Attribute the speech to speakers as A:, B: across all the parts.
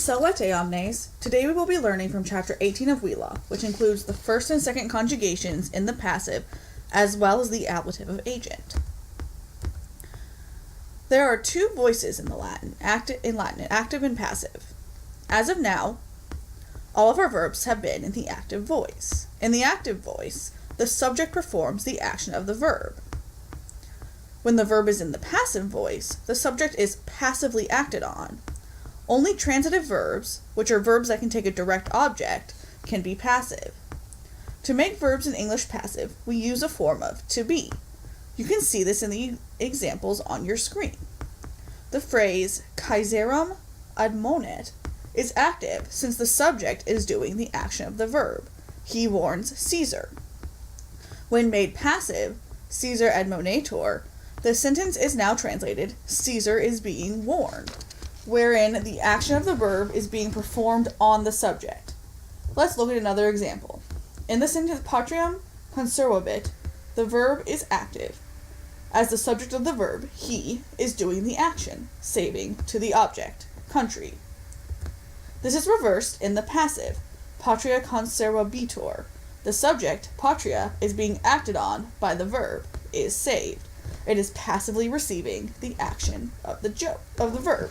A: Salete omnes, today we will be learning from chapter 18 of Wheelock, which includes the first and second conjugations in the passive, as well as the ablative of agent. There are two voices in Latin, active and passive. As of now, all of our verbs have been in the active voice. In the active voice, the subject performs the action of the verb. When the verb is in the passive voice, the subject is passively acted on. Only transitive verbs, which are verbs that can take a direct object, can be passive. To make verbs in English passive, we use a form of to be. You can see this in the examples on your screen. The phrase Caesarem admonet is active since the subject is doing the action of the verb. He warns Caesar. When made passive, Caesar admonetur, the sentence is now translated Caesar is being warned, wherein the action of the verb is being performed on the subject. Let's look at another example. In the sentence Patriam conservabit, the verb is active. As the subject of the verb, he is doing the action, saving to the object, country. This is reversed in the passive, patria conservabitur. The subject, patria, is being acted on by the verb, is saved. It is passively receiving the action of the verb.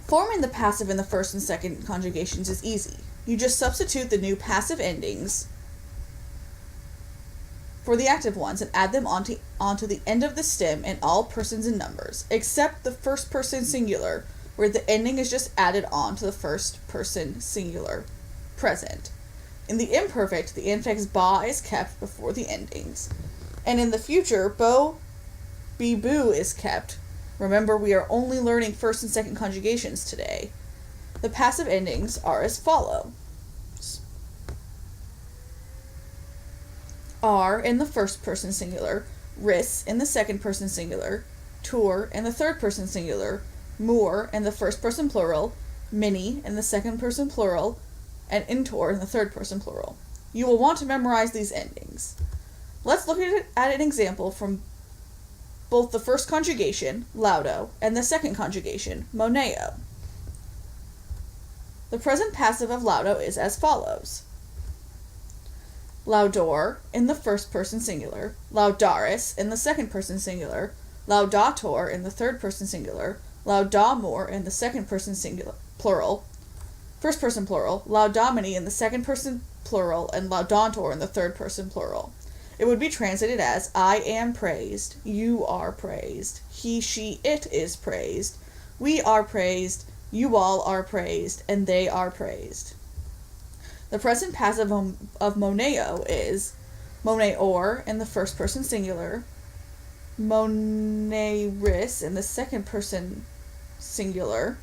A: Forming the passive in the first and second conjugations is easy. You just substitute the new passive endings for the active ones and add them onto the end of the stem in all persons and numbers, except the first person singular, where the ending is just added on to the first person singular, present. In the imperfect, the infix ba is kept before the endings. And in the future, bo, be, boo is kept. Remember, we are only learning first and second conjugations today. The passive endings are as follows. Are in the first person singular, ris in the second person singular, tur in the third person singular, mur in the first person plural, mini in the second person plural, and intor in the third person plural. You will want to memorize these endings. Let's look at an example from both the first conjugation, laudo, and the second conjugation, moneo. The present passive of laudo is as follows. Laudor in the first person singular, laudaris in the second person singular, laudator in the third person singular, laudamur in the second person singular, plural, first person plural, laudamini in the second person plural, and laudantor in the third person plural. It would be translated as, I am praised, you are praised, he, she, it is praised, we are praised, you all are praised, and they are praised. The present passive of moneo is moneor in the first person singular, moneris in the second person singular,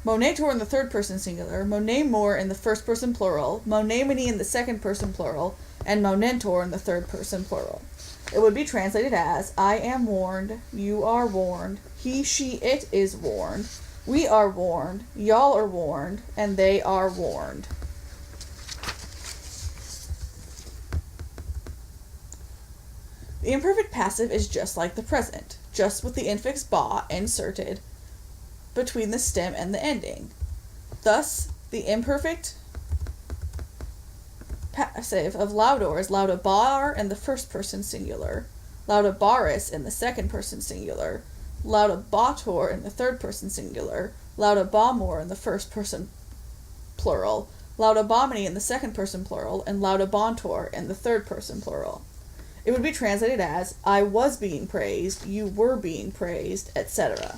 A: monetor in the third person singular, monemur in the first person plural, monemini in the second person plural, and monentor in the third person plural. It would be translated as, I am warned, you are warned, he, she, it is warned, we are warned, y'all are warned, and they are warned. The imperfect passive is just like the present, just with the infix ba inserted between the stem and the ending. Thus, the imperfect passive of laudor is laudabar in the first person singular, laudabaris in the second person singular, laudabator in the third person singular, laudabamor in the first person plural, laudabamini in the second person plural, and laudabantor in the third person plural. It would be translated as, I was being praised, you were being praised, etc.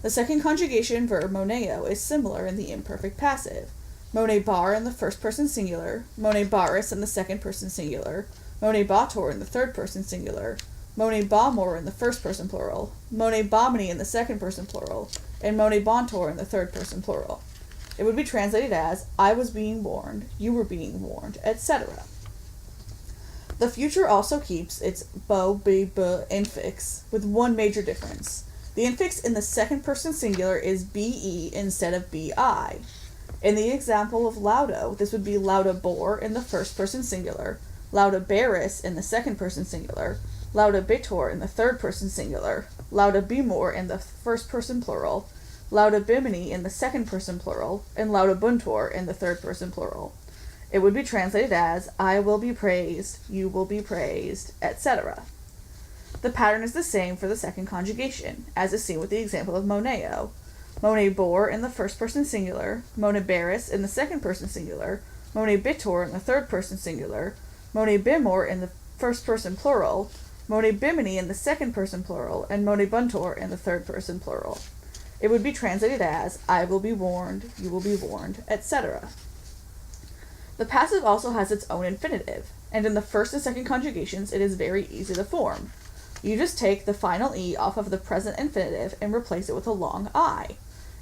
A: The second conjugation verb moneo is similar in the imperfect passive. Monebar in the first person singular, monebaris in the second person singular, monebator in the third person singular, monebamor in the first person plural, monebamini in the second person plural, and monebantor in the third person plural. It would be translated as, I was being warned, you were being warned, etc. The future also keeps its bo, be, bu infix, with one major difference. The infix in the second person singular is be instead of bi. In the example of laudo, this would be laudabor in the first person singular, laudaberis in the second person singular, laudabitur in the third person singular, laudabimur in the first person plural, laudabimini in the second person plural, and laudabuntur in the third person plural. It would be translated as, I will be praised, you will be praised, etc. The pattern is the same for the second conjugation, as is seen with the example of moneo. Monebor in the first person singular, moneberis in the second person singular, monebitur in the third person singular, monebimur in the first person plural, monebimini in the second person plural, and monebuntur in the third person plural. It would be translated as, I will be warned, you will be warned, etc. The passive also has its own infinitive, and in the first and second conjugations it is very easy to form. You just take the final E off of the present infinitive and replace it with a long I.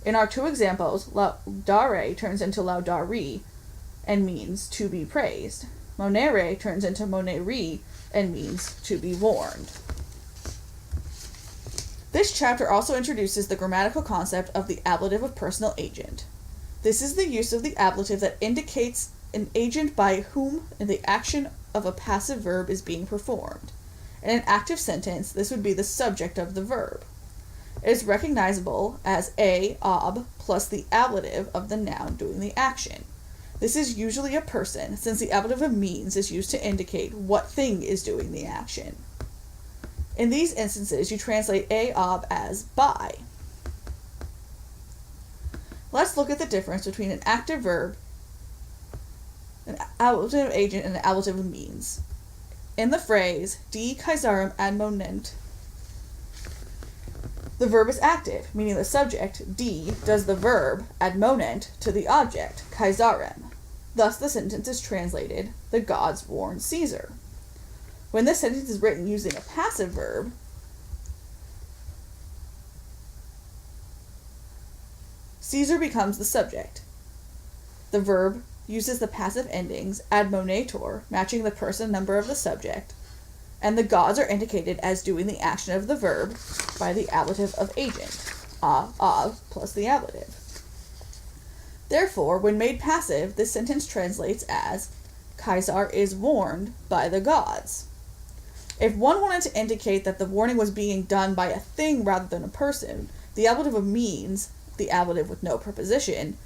A: In our two examples, laudare turns into laudari and means to be praised. Monere turns into moneri and means to be warned. This chapter also introduces the grammatical concept of the ablative of personal agent. This is the use of the ablative that indicates an agent by whom the action of a passive verb is being performed. In an active sentence, this would be the subject of the verb. It is recognizable as ob plus the ablative of the noun doing the action. This is usually a person, since the ablative of means is used to indicate what thing is doing the action. In these instances, you translate ob as by. Let's look at the difference between an active verb, an ablative agent, and an ablative of means. In the phrase, di Caesarem admonent, the verb is active, meaning the subject, di, does the verb, admonent, to the object, Caesarem. Thus the sentence is translated, the gods warned Caesar. When this sentence is written using a passive verb, Caesar becomes the subject. The verb uses the passive endings admonator, matching the person number of the subject, and the gods are indicated as doing the action of the verb by the ablative of agent, of plus the ablative. Therefore, when made passive, this sentence translates as, Caesar is warned by the gods. If one wanted to indicate that the warning was being done by a thing rather than a person, the ablative of means, the ablative with no preposition,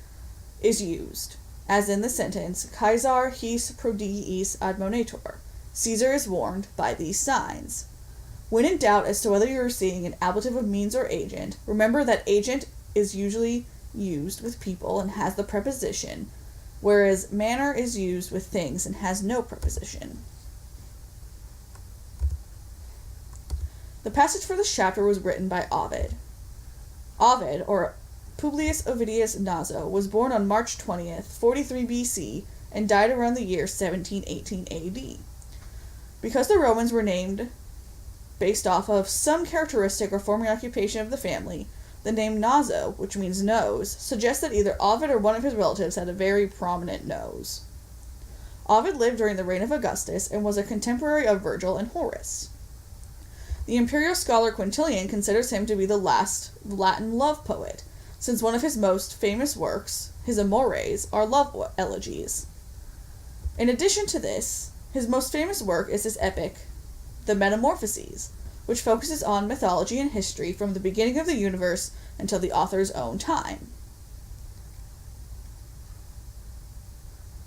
A: is used, as in the sentence, Caesar his prodigiis admonator. Caesar is warned by these signs. When in doubt as to whether you are seeing an ablative of means or agent, remember that agent is usually used with people and has the preposition, whereas manner is used with things and has no preposition. The passage for this chapter was written by Ovid. Ovid, or Publius Ovidius Naso, was born on March 20th, 43 BC, and died around the year 1718 AD. Because the Romans were named based off of some characteristic or forming occupation of the family, the name Naso, which means nose, suggests that either Ovid or one of his relatives had a very prominent nose. Ovid lived during the reign of Augustus and was a contemporary of Virgil and Horace. The imperial scholar Quintilian considers him to be the last Latin love poet, since one of his most famous works, his Amores, are love elegies. In addition to this, his most famous work is his epic, The Metamorphoses, which focuses on mythology and history from the beginning of the universe until the author's own time.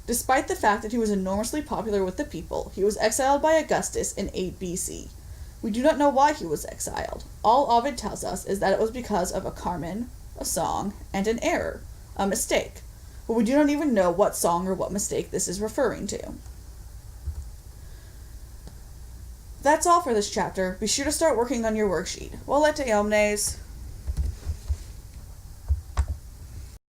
A: Despite the fact that he was enormously popular with the people, he was exiled by Augustus in 8 BC. We do not know why he was exiled. All Ovid tells us is that it was because of a carmen, a song, and an error, a mistake, but we do not even know what song or what mistake this is referring to. That's all for this chapter. Be sure to start working on your worksheet. Volete omnes!